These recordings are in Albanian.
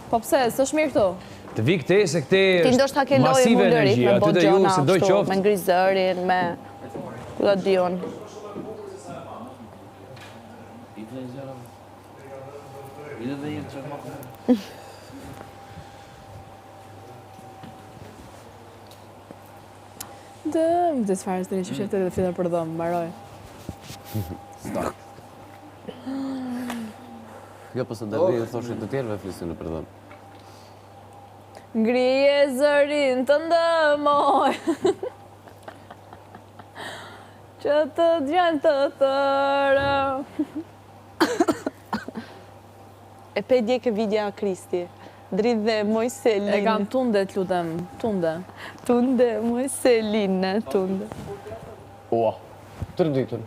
Po pse, s'është mirë këtu? Të vi këte se këte Ti ndoshta ke lojë masive mulërit energji, me aty bo të ju gjona se doj ashtu, qoftë. me ngri zërin, me lodion. Dëm, të sfarës të një që shefte dhe fillon për dhëmë, mbaroj. Jo, po se ndërri e thoshit të tjerëve flisin në përdhëm. Ngrije zërin të ndëmoj, që të gjën të tërë. E pe dje ke vidja Kristi, dridh dhe Mojselin. E kam tunde, të lutem, tunde. Tunde, Mojselin, tunde. Ua, të rëditën.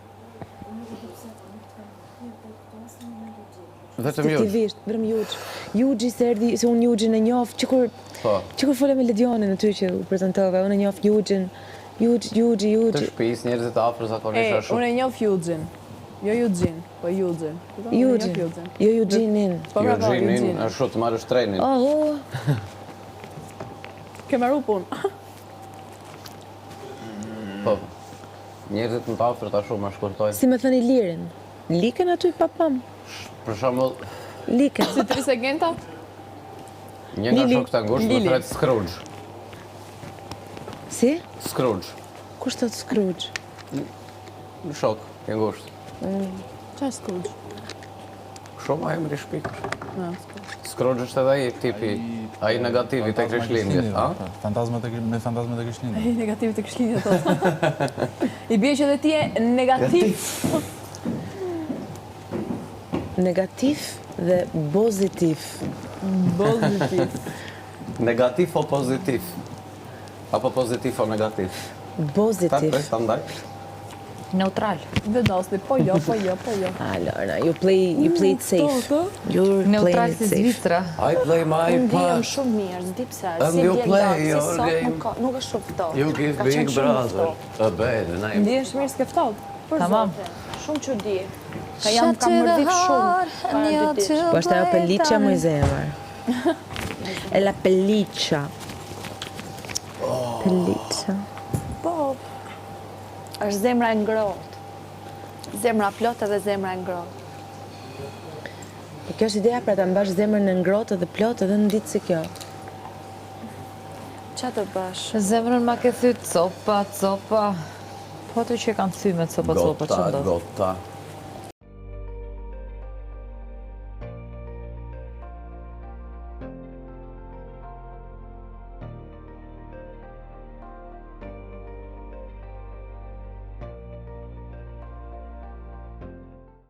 Vetëm juç. Efektivisht, vetëm juç. Juxhi se erdhi, se unë Juxhin e njoh, çikur folëm me Ledionin aty që u prezantova, unë e njoh Juxhin. Juxhi. Të shtëpis, njerëzit afër zakonisht ashtu. Unë e njoh Juxhin. Jo Juxhin, po Juxhin. Juxhin. Jo Juxhinin. Po bravo, Juxhinin, ashtu të marrësh trenin. Oh. Ke marru punë. Po. Njerëzit më të afërt ashtu më shkurtojnë. Si më thënë Ilirin. Likën aty papam. Për shembull, Likën. Si 3 segmenta? një nga shokët e ngushtë më thret Scrooge. Si? Scrooge. Kush thot Scrooge? Në shok, e ngushtë. Qa është Scrooge? Shumë a emri shpik. Scrooge është edhe ai tipi, ai negativi tek Krishtlindjet, a? Me fantazmat e Krishtlindjet. Ai negativit të Krishtlindjet thot. I bie që edhe ti je negativ. Negativ dhe pozitiv. Pozitiv. Negativ o pozitiv? Apo pozitiv o negativ? Pozitiv. Ta ndaj? Neutral. Vedosni, po jo. Lorna, you play it safe. You're Neutral playing si it safe. Zvicra. I play my Unë ndihem part. shumë mirë, s'di pse. And you play your game. Nuk është shumë ftohtë. You give Ka big qenë shumë brother ftohtë. a bad name. Ndihesh mirë s'ke ftohtë. Tamam. Shumë që di. Kam mërdit shumë. Para 2 ditë. Po është ajo pelliccia më i zemër. E la pelliccia. Pelliccia. Po, është zemra e ngrohtë. Zemra plot edhe zemra e ngrohtë. Po kjo është ideja pra ta mbash zemrën e ngrohtë dhe plot edhe në ditë si kjo. Qa të bësh? Zemrën ma ke thyt copa. Po aty që kanë thyme copa, që ndodh? Gota.